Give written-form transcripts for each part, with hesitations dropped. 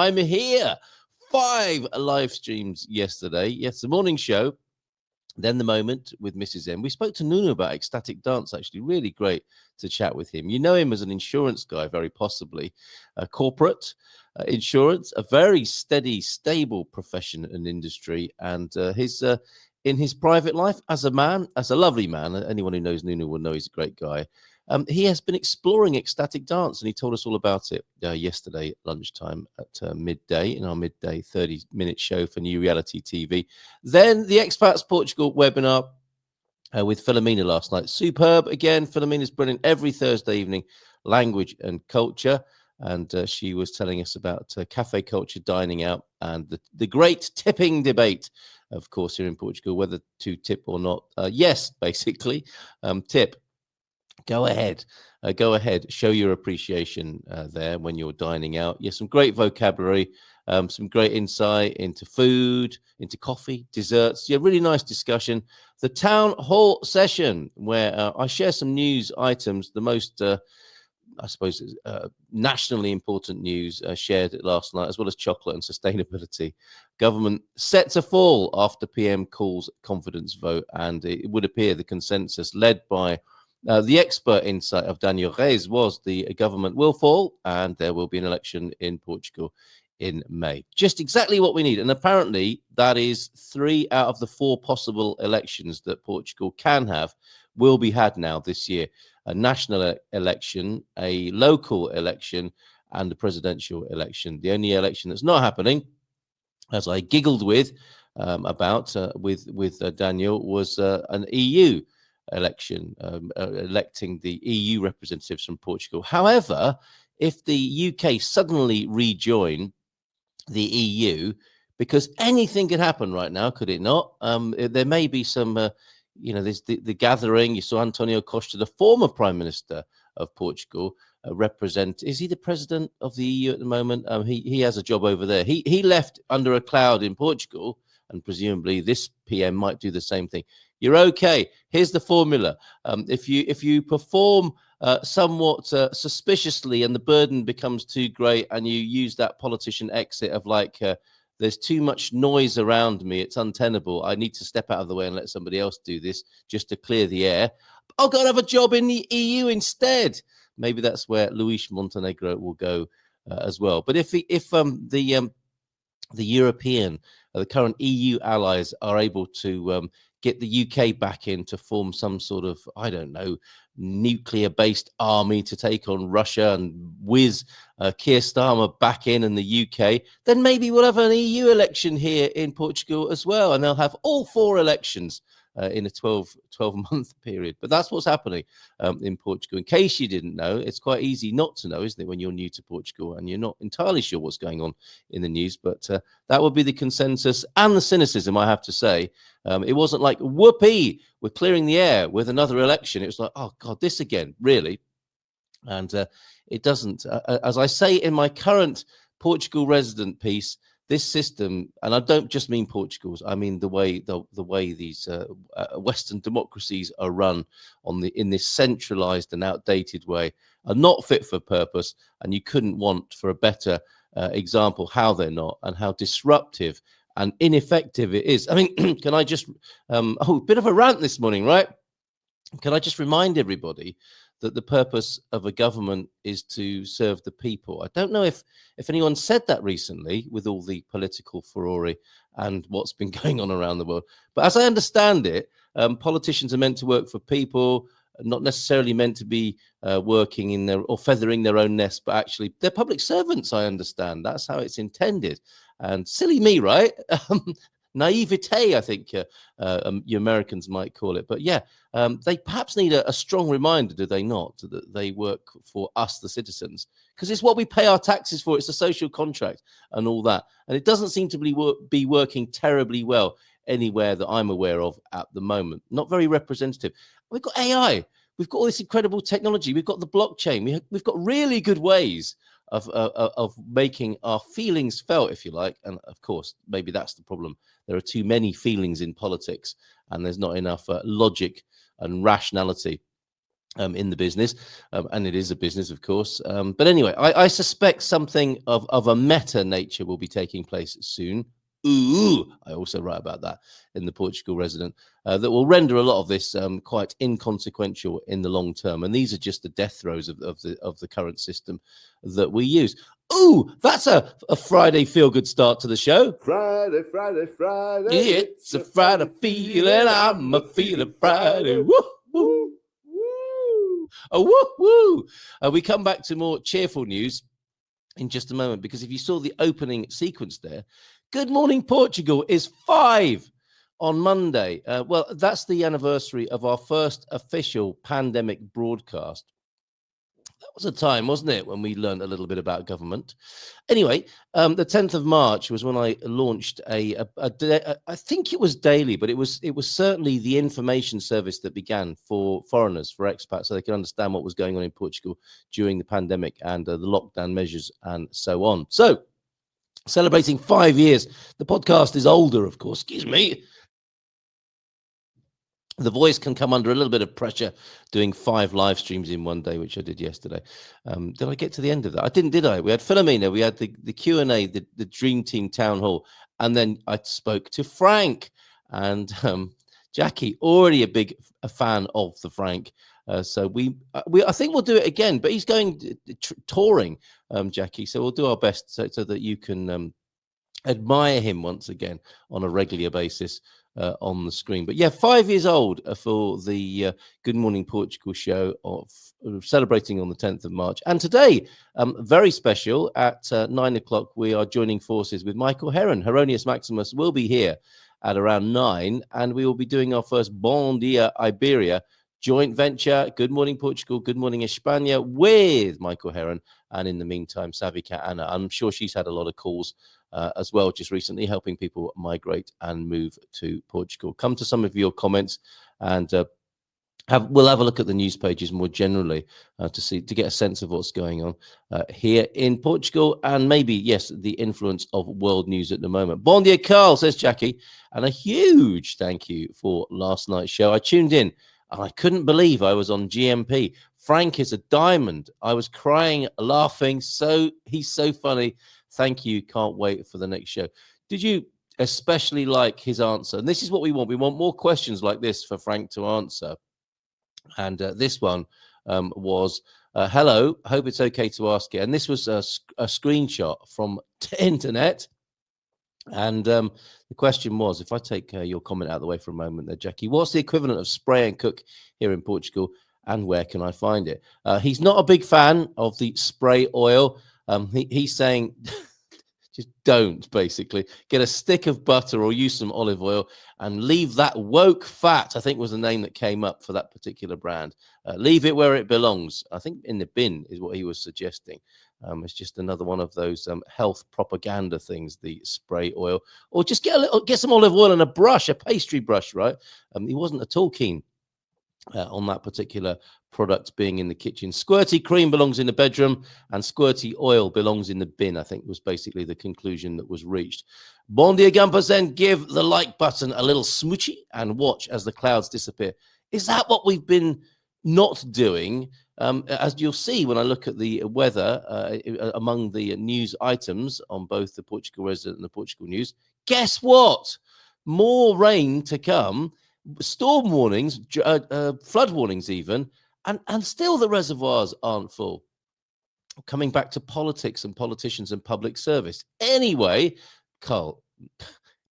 I'm here. 5 live streams yesterday. Yes, the morning show, then the moment with Mrs. M. We spoke to Nuno about ecstatic dance, actually. Really great to chat with him. You know him as an insurance guy, very possibly. Corporate insurance, a very steady, stable profession and industry. And in his private life, as a man, as a lovely man, anyone who knows Nuno will know he's a great guy. He has been exploring ecstatic dance, and he told us all about it yesterday at lunchtime at midday in our midday 30-minute show for New Reality TV. Then the Expats Portugal webinar with Philomena last night. Superb. Again, Philomena's brilliant every Thursday evening, language and culture. And she was telling us about cafe culture, dining out, and the great tipping debate, of course, here in Portugal, whether to tip or not. Yes, basically, tip. Go ahead. Show your appreciation there when you're dining out. Yes, some great vocabulary, some great insight into food, into coffee, desserts. Yeah, really nice discussion. The town hall session where I share some news items, the most, I suppose, nationally important news shared last night, as well as chocolate and sustainability. Government set to fall after PM calls confidence vote, and it would appear the consensus led by the expert insight of Daniel Reis was the government will fall and there will be an election in Portugal in May. Just exactly what we need. And apparently that is 3 out of the 4 possible elections that Portugal can have will be had now this year. A national election, a local election, and a presidential election. The only election that's not happening, as I giggled with Daniel, was an EU election, electing the EU representatives from Portugal. However, if the UK suddenly rejoin the EU, because anything could happen right now, could it not? There may be some, there's the gathering. You saw Antonio Costa, the former Prime Minister of Portugal, is he the president of the EU at the moment? He has a job over there. He left under a cloud in Portugal, and presumably this PM might do the same thing. You're okay. Here's the formula. If you perform somewhat suspiciously and the burden becomes too great, and you use that politician exit of there's too much noise around me, it's untenable, I need to step out of the way and let somebody else do this just to clear the air. I'll go and have a job in the EU instead. Maybe that's where Luis Montenegro will go as well. But if the European, the current EU allies are able to get the UK back in to form some sort of, I don't know, nuclear-based army to take on Russia and whiz Keir Starmer back in the UK, then maybe we'll have an EU election here in Portugal as well, and they'll have all 4 elections in a 12-month period. But that's what's happening in Portugal. In case you didn't know, it's quite easy not to know, isn't it, when you're new to Portugal and you're not entirely sure what's going on in the news. But that would be the consensus and the cynicism, I have to say. It wasn't like, whoopee, we're clearing the air with another election. It was like, oh, God, this again, really? And it doesn't. As I say in my current Portugal resident piece, this system, and I don't just mean Portugal's, I mean the way these Western democracies are run in this centralized and outdated way, are not fit for purpose, and you couldn't want for a better example how they're not and how disruptive and ineffective it is. I mean, can I just a bit of a rant this morning, right? Can I just remind everybody that the purpose of a government is to serve the people? I don't know if anyone said that recently with all the political furore and what's been going on around the world. But as I understand it, politicians are meant to work for people, not necessarily meant to be working in or feathering their own nest, but actually they're public servants, I understand. That's how it's intended. And silly me, right? Naivete, I think you Americans might call it. But yeah, they perhaps need a strong reminder, do they not, that they work for us, the citizens, because it's what we pay our taxes for. It's a social contract and all that. And it doesn't seem to be working terribly well anywhere that I'm aware of at the moment. Not very representative. We've got AI. We've got all this incredible technology. We've got the blockchain. We've got really good ways of making our feelings felt, if you like. And of course, maybe that's the problem. There are too many feelings in politics, and there's not enough logic and rationality in the business, and it is a business, of course. But anyway, I suspect something of a meta nature will be taking place soon. Ooh, I also write about that in the Portugal Resident, that will render a lot of this quite inconsequential in the long term. And these are just the death throes of the current system that we use. Ooh, that's a Friday feel good start to the show. Friday, Friday, Friday. It's a Friday feeling. I'm a feeling Friday. Woo, woo. Oh, woo, woo. We come back to more cheerful news in just a moment, because if you saw the opening sequence there, Good Morning Portugal is 5 on Monday. Well, that's the anniversary of our first official pandemic broadcast. That was a time, wasn't it, when we learned a little bit about government. Anyway, the 10th of March was when I launched I think it was daily, but it was certainly the information service that began for foreigners, for expats, so they could understand what was going on in Portugal during the pandemic and the lockdown measures and so on. So, celebrating 5 years. The podcast is older, of course. Excuse me. The voice can come under a little bit of pressure doing 5 live streams in one day, which I did yesterday. Did I get to the end of that? I didn't, did I? We had Philomena, we had the Q&A, the Dream Team Town Hall, and then I spoke to Frank and Jackie, already a fan of the Frank. So I think we'll do it again, but he's going touring, Jackie. So we'll do our best so that you can admire him once again on a regular basis on the screen. But yeah, 5 years old for the Good Morning Portugal show of celebrating on the 10th of March. And today, very special, at 9 o'clock, we are joining forces with Michael Heron. Heronius Maximus will be here at around 9, and we will be doing our first Bon Dia Iberia joint venture, Good Morning Portugal, Good Morning España, with Michael Heron. And in the meantime, Savika Anna, I'm sure she's had a lot of calls as well just recently, helping people migrate and move to Portugal. Come to some of your comments, and we'll have a look at the news pages more generally to get a sense of what's going on here in Portugal, and maybe, yes, the influence of world news at the moment. Bon dia, Carl, says Jackie, and a huge thank you for last night's show. I tuned in and I couldn't believe I was on GMP. Frank is a diamond. I was crying, laughing. He's so funny. Thank you. Can't wait for the next show. Did you especially like his answer? And this is what we want. We want more questions like this for Frank to answer. And this one was, hello, hope it's okay to ask it. And this was a screenshot from the internet. And the question was, if I take your comment out of the way for a moment there, Jackie, what's the equivalent of spray and cook here in Portugal, and where can I find it? He's not a big fan of the spray oil. He's saying just don't, basically. Get a stick of butter or use some olive oil and leave that woke fat, I think was the name that came up for that particular brand. Leave it where it belongs. I think in the bin is what he was suggesting. It's just another one of those health propaganda things, the spray oil. Or just get some olive oil and a brush, a pastry brush, right? He wasn't at all keen on that particular product being in the kitchen. Squirty cream belongs in the bedroom, and squirty oil belongs in the bin, I think was basically the conclusion that was reached. Bon dia, Gumpers, then give the like button a little smoochy and watch as the clouds disappear. Is that what we've been not doing? As you'll see when I look at the weather among the news items on both the Portugal Resident and the Portugal News, guess what? More rain to come. Storm warnings, flood warnings even, and still the reservoirs aren't full. Coming back to politics and politicians and public service. Anyway, Carl,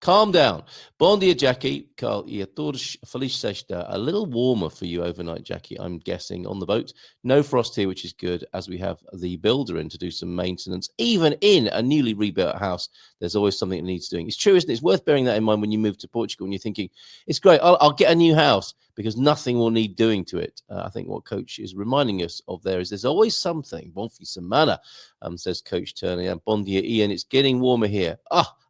calm down. Bom dia, Jackie. Carl, e a todos feliz sexta. A little warmer for you overnight, Jackie, I'm guessing, on the boat. No frost here, which is good, as we have the builder in to do some maintenance. Even in a newly rebuilt house, there's always something that needs doing. It's true, isn't it? It's worth bearing that in mind when you move to Portugal and you're thinking, it's great, I'll get a new house because nothing will need doing to it. I think what Coach is reminding us of there is there's always something. Bon fi semana, says Coach Turner. And bon dia, Ian. It's getting warmer here.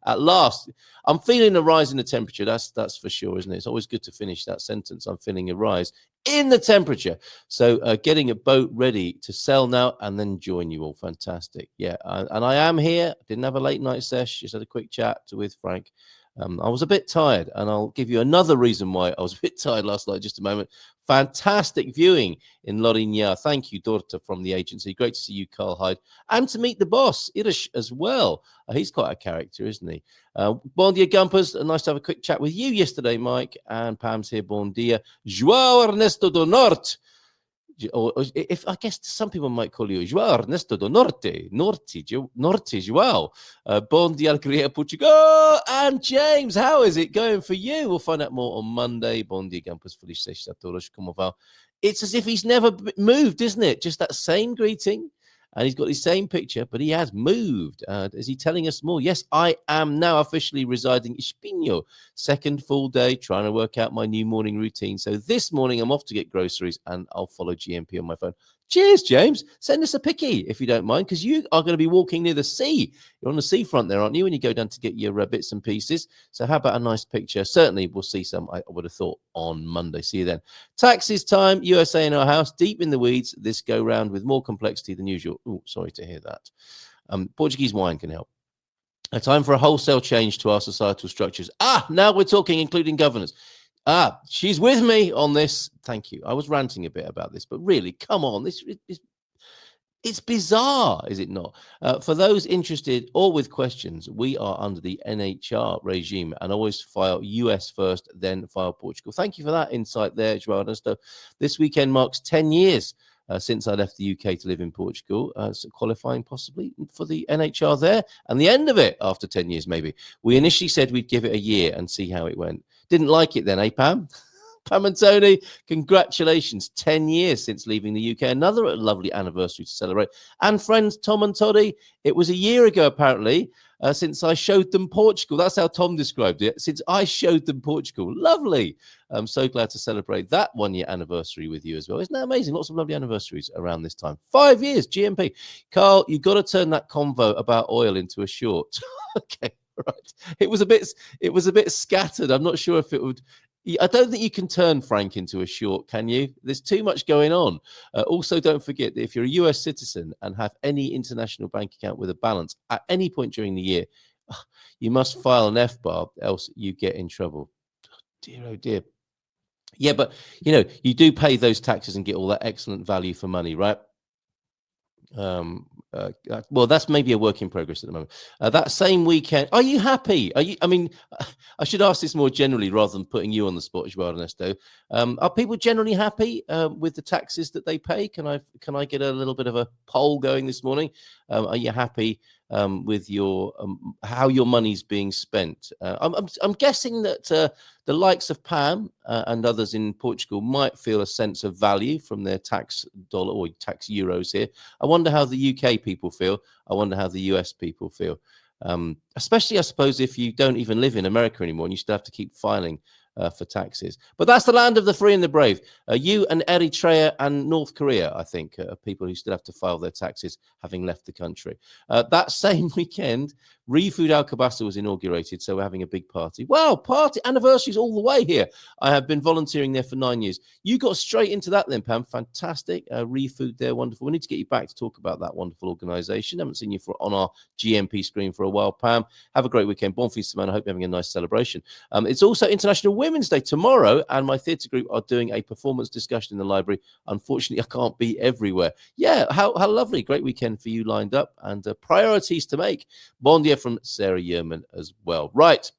At last. I'm feeling a rise in the temperature. That's for sure, isn't it? It's always good to finish that sentence. I'm feeling a rise in the temperature. So getting a boat ready to sail now and then join you all. Fantastic. Yeah. And I am here. Didn't have a late night sesh. Just had a quick chat with Frank. I was a bit tired, and I'll give you another reason why I was a bit tired last night. Just a moment. Fantastic viewing in Lorinya. Thank you, Dorta from the agency. Great to see you, Carl Hyde, and to meet the boss, Irish, as well. He's quite a character, isn't he? Bon dia, Gumpers. Nice to have a quick chat with you yesterday, Mike. And Pam's here. Bon dia. João Ernesto do Norte. Or if I guess some people might call you João Ernesto do Norte, Norte, João. Bon dia, Alegria, Portugal. And James, how is it going for you? We'll find out more on Monday. Bon dia, Campos, feliz sexta a todos, como va? It's as if he's never moved, isn't it? Just that same greeting. And he's got the same picture, but he has moved. Is he telling us more? Yes, I am now officially residing in Espinho. Second full day trying to work out my new morning routine. So this morning I'm off to get groceries and I'll follow GMP on my phone. Cheers, James. Send us a picky if you don't mind, because you are going to be walking near the sea. You're on the seafront there, aren't you, when you go down to get your bits and pieces? So how about a nice picture? Certainly we'll see some, I would have thought, on Monday. See you then. Taxes time, USA in our house, deep in the weeds, this go round with more complexity than usual. Oh, sorry to hear that. Portuguese wine can help. A time for a wholesale change to our societal structures. Now we're talking including governors. She's with me on this. Thank you. I was ranting a bit about this, but really, come on. It's bizarre, is it not? For those interested or with questions, we are under the NHR regime and always file US first, then file Portugal. Thank you for that insight there, João Ernesto. This weekend marks 10 years since I left the UK to live in Portugal, so qualifying possibly for the NHR there, and the end of it after 10 years, maybe. We initially said we'd give it a year and see how it went. Didn't like it then, eh, Pam? Pam and Tony, congratulations. 10 years since leaving the UK. Another lovely anniversary to celebrate. And friends, Tom and Toddy, it was a year ago, apparently, since I showed them Portugal. That's how Tom described it. Since I showed them Portugal. Lovely. I'm so glad to celebrate that 1 year anniversary with you as well. Isn't that amazing? Lots of lovely anniversaries around this time. 5 years, GMP. Carl, you've got to turn that convo about oil into a short. Okay, right. It was a bit scattered. I'm not sure if it would. I don't think you can turn Frank into a short, can you? There's too much going on. Also, don't forget that if you're a US citizen and have any international bank account with a balance at any point during the year, you must file an FBAR, else you get in trouble. Dear, oh dear. Yeah, but, you do pay those taxes and get all that excellent value for money, right? Well, that's maybe a work in progress at the moment. That same weekend, are you happy? I should ask this more generally rather than putting you on the spot, João Ernesto. Are people generally happy with the taxes that they pay? Can I get a little bit of a poll going this morning? Are you happy with your how your money's being spent? I'm guessing that the likes of Pam and others in Portugal might feel a sense of value from their tax dollar or tax euros here. I wonder how the UK people feel. I wonder how the US people feel. Especially, I suppose, if you don't even live in America anymore and you still have to keep filing for taxes. But that's the land of the free and the brave. You and Eritrea and North Korea, I think, are people who still have to file their taxes having left the country. That same weekend, ReFood Alcobaça was inaugurated, so we're having a big party. Wow, party anniversaries all the way here. I have been volunteering there for 9 years. You got straight into that then, Pam. Fantastic. ReFood there, wonderful. We need to get you back to talk about that wonderful organisation. Haven't seen you on our GMP screen for a while, Pam. Have a great weekend. Bon fin de semaine. I hope you're having a nice celebration. It's also International Women's Day tomorrow, and my theatre group are doing a performance discussion in the library. Unfortunately, I can't be everywhere. Yeah, how lovely. Great weekend for you lined up, and priorities to make. Bon dia from Sarah Yerman as well. Right.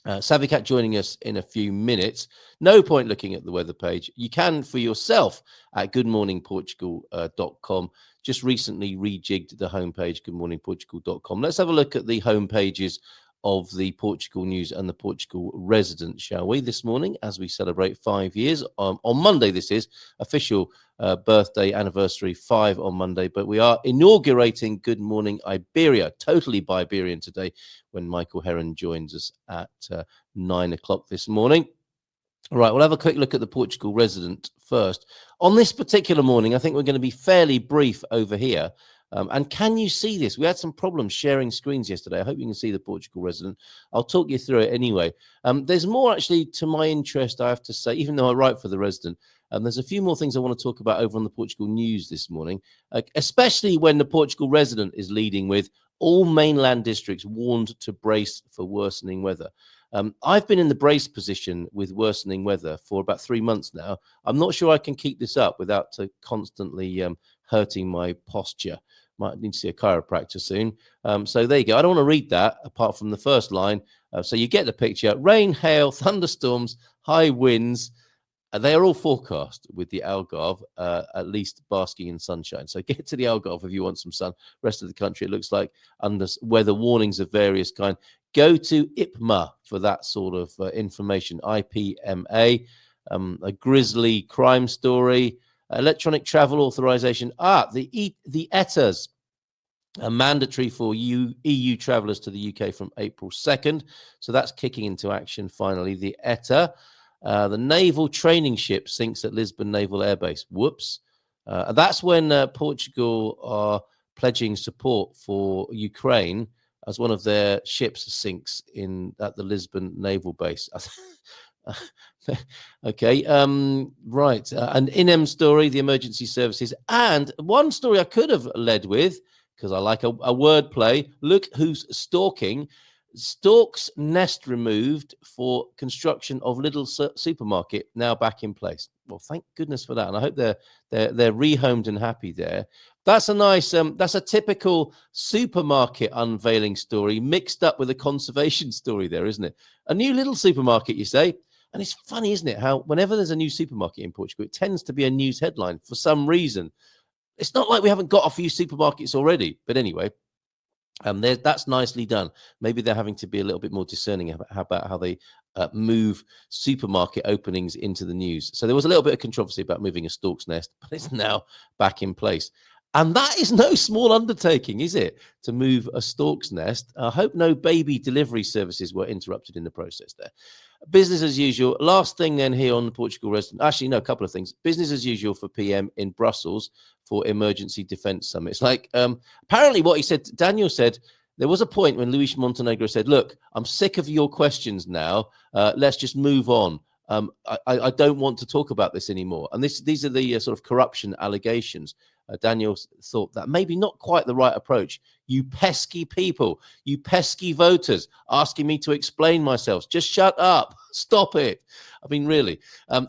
Savikat joining us in a few minutes. No point looking at the weather page. You can for yourself at goodmorningportugal.com. Just recently rejigged the homepage, goodmorningportugal.com. Let's have a look at the homepages of the Portugal News and the Portugal Resident, shall we, this morning as we celebrate 5 years. On Monday, this is official birthday anniversary, 5 on Monday, but we are inaugurating Good Morning Iberia, totally Iberian today, when Michael Heron joins us at 9 o'clock this morning. All right, we'll have a quick look at the Portugal Resident first. On this particular morning, I think we're going to be fairly brief over here. And can you see this? We had some problems sharing screens yesterday. I hope you can see the Portugal Resident. I'll talk you through it anyway. There's more actually to my interest, I have to say, even though I write for the Resident. There's a few more things I want to talk about over on the Portugal News this morning, especially when the Portugal Resident is leading with all mainland districts warned to brace for worsening weather. I've been in the brace position with worsening weather for about 3 months now. I'm not sure I can keep this up without constantly hurting my posture. Might need to see a chiropractor soon. So there you go. I don't want to read that apart from the first line. So you get the picture. Rain, hail, thunderstorms, high winds. They are all forecast with the Algarve, at least basking in sunshine. So get to the Algarve if you want some sun. Rest of the country, it looks like under weather warnings of various kind. Go to IPMA for that sort of information. IPMA, a grisly crime story, electronic travel authorization. The ETAs are mandatory for EU travellers to the UK from April 2nd. So that's kicking into action finally. The ETA. The naval training ship sinks at Lisbon Naval Air Base. Whoops. That's when Portugal are pledging support for Ukraine as one of their ships sinks at the Lisbon Naval Base. Okay. Right. An INEM story, the emergency services. And one story I could have led with, because I like a word play. Look who's stalking. Stork's nest removed for construction of Lidl supermarket now back in place. Well, thank goodness for that, and I hope they're rehomed and happy there. That's a nice. That's a typical supermarket unveiling story mixed up with a conservation story. There, isn't it? A new Lidl supermarket, you say, and it's funny, isn't it? How whenever there's a new supermarket in Portugal, it tends to be a news headline for some reason. It's not like we haven't got a few supermarkets already, but anyway. That's nicely done. Maybe they're having to be a little bit more discerning about how they move supermarket openings into the news. So there was a little bit of controversy about moving a stork's nest, but it's now back in place. And that is no small undertaking, is it, to move a stork's nest? I hope no baby delivery services were interrupted in the process there. Business as usual. Last thing then here on the Portugal resident. Actually, no, a couple of things. Business as usual for PM in Brussels for emergency defense summits. Like apparently what he said, Daniel said, there was a point when Luis Montenegro said, look, I'm sick of your questions now. Let's just move on. I don't want to talk about this anymore. And these are the sort of corruption allegations. Daniel thought that maybe not quite the right approach. You pesky people, you pesky voters, asking me to explain myself. Just shut up. Stop it. I mean, really. And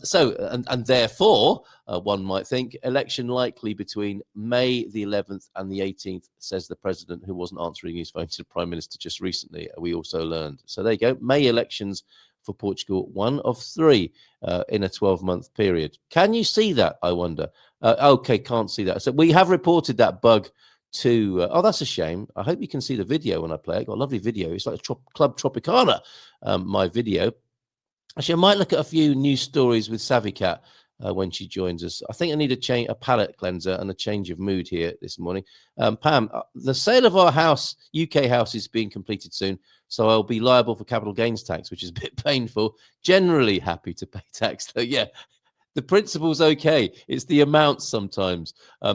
therefore, one might think, election likely between May the 11th and the 18th, says the president, who wasn't answering his phone to the prime minister just recently. We also learned. So there you go. May elections for Portugal, 1 of 3 in a 12-month period. Can you see that, I wonder? Okay, can't see that. So we have reported that bug to... oh, that's a shame. I hope you can see the video when I play it. Got a lovely video. It's like Club Tropicana, my video. Actually, I might look at a few news stories with Savvy Cat when she joins us. I think I need a palette cleanser and a change of mood here this morning. Pam, the sale of our house, UK house, is being completed soon, so I'll be liable for capital gains tax, which is a bit painful. Generally happy to pay tax, though. Yeah, the principle's okay. It's the amount sometimes.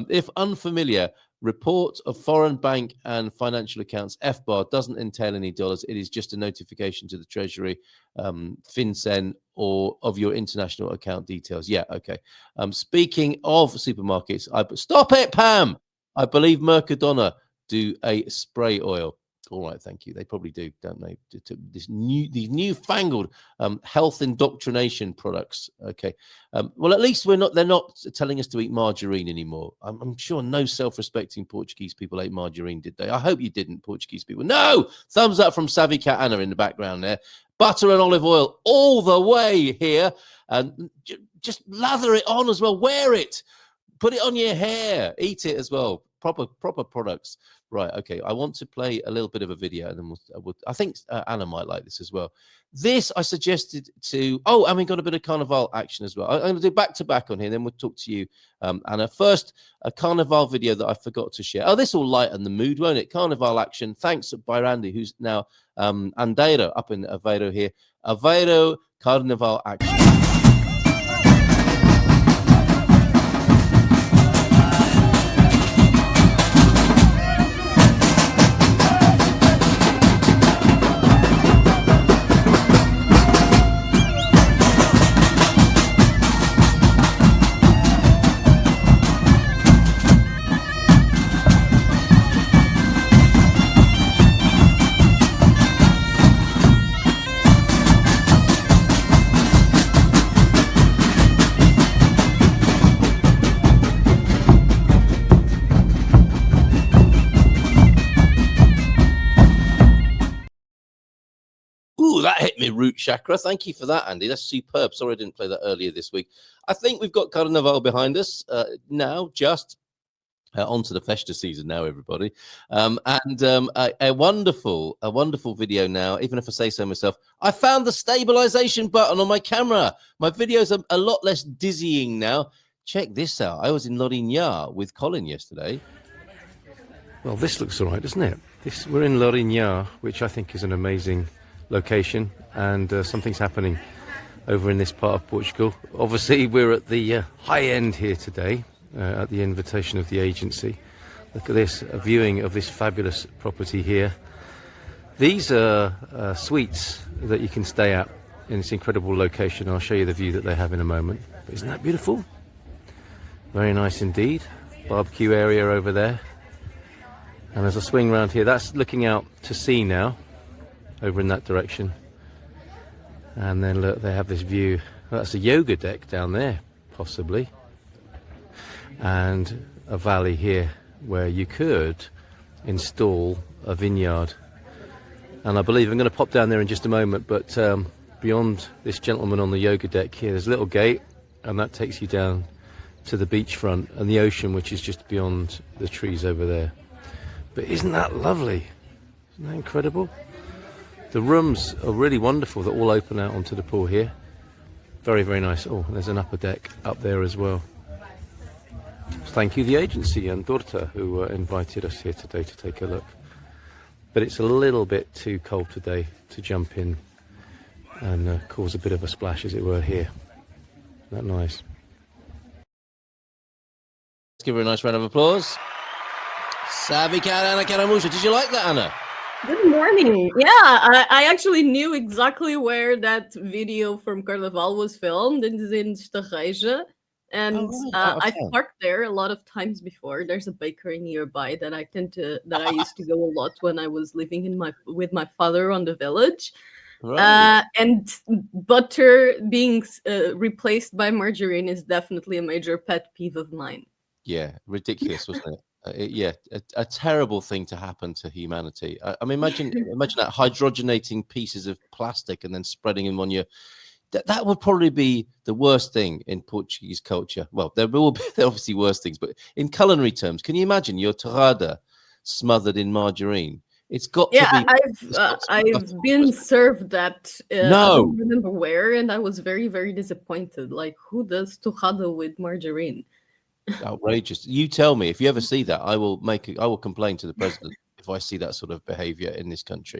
If unfamiliar, report of foreign bank and financial accounts, FBAR, doesn't entail any dollars. It is just a notification to the Treasury, FinCEN, or of your international account details. Yeah, okay. Speaking of supermarkets, stop it, Pam. I believe Mercadona do a spray oil. All right, thank you. They probably do, don't they? These newfangled health indoctrination products. Okay. Well, at least they're not telling us to eat margarine anymore. I'm sure no self-respecting Portuguese people ate margarine, did they? I hope you didn't, Portuguese people. No! Thumbs up from Savvy Cat Anna in the background there. Butter and olive oil all the way here. And just lather it on as well. Wear it. Put it on your hair. Eat it as well. Proper products. Right, okay. I want to play a little bit of a video, and then I think Anna might like this as well. This I suggested to... oh, and we got a bit of Carnival action as well. I'm going to do back-to-back on here, then we'll talk to you, Anna. First, a Carnival video that I forgot to share. Oh, this will lighten the mood, won't it? Carnival action. Thanks by Randy, who's now Andeiro, up in Aveiro here. Aveiro Carnival action. Ooh, that hit me root chakra. Thank you for that, Andy. That's superb. Sorry I didn't play that earlier this week. I think we've got Carnaval behind us now, just on to the Festa season now, everybody. A wonderful video now, even if I say so myself. I found the stabilization button on my camera. My videos are a lot less dizzying now. Check this out. I was in Lorignan with Colin yesterday. Well, this looks all right, doesn't it? We're in Lorignan, which I think is an amazing location, and something's happening over in this part of Portugal. Obviously, we're at the high end here today, at the invitation of the agency. Look at this, a viewing of this fabulous property here. These are suites that you can stay at in this incredible location. I'll show you the view that they have in a moment. But isn't that beautiful? Very nice indeed. Barbecue area over there. And as I swing around here, that's looking out to sea now, over in that direction. And then look, they have this view. That's a yoga deck down there, possibly. And a valley here where you could install a vineyard. And I believe I'm going to pop down there in just a moment, but beyond this gentleman on the yoga deck here, there's a little gate, and that takes you down to the beachfront and the ocean, which is just beyond the trees over there. But isn't that lovely? Isn't that incredible? The rooms are really wonderful. They're all open out onto the pool here. Very, very nice. Oh, there's an upper deck up there as well. Thank you, the agency and Dorta, who invited us here today to take a look. But it's a little bit too cold today to jump in and cause a bit of a splash, as it were, here. Isn't that nice? Let's give her a nice round of applause. Anna Caramusha. Did you like that, Anna? Good morning. Yeah, I actually knew exactly where that video from Carnaval was filmed. It's in Estarreja. And I've parked there a lot of times before. There's a bakery nearby that I used to go a lot when I was living with my father on the village. Right. And butter being replaced by margarine is definitely a major pet peeve of mine. Yeah, ridiculous, wasn't it? A terrible thing to happen to humanity. I mean, imagine that, hydrogenating pieces of plastic and then spreading them on your. That would probably be the worst thing in Portuguese culture. Well, there will be obviously worse things, but in culinary terms, can you imagine your torrada smothered in margarine? It's got to be. I've been served that. No, I don't remember where, and I was very, very disappointed. Like, who does torrada with margarine? Outrageous. You tell me if you ever see that. I will complain to the president if I see that sort of behavior in this country.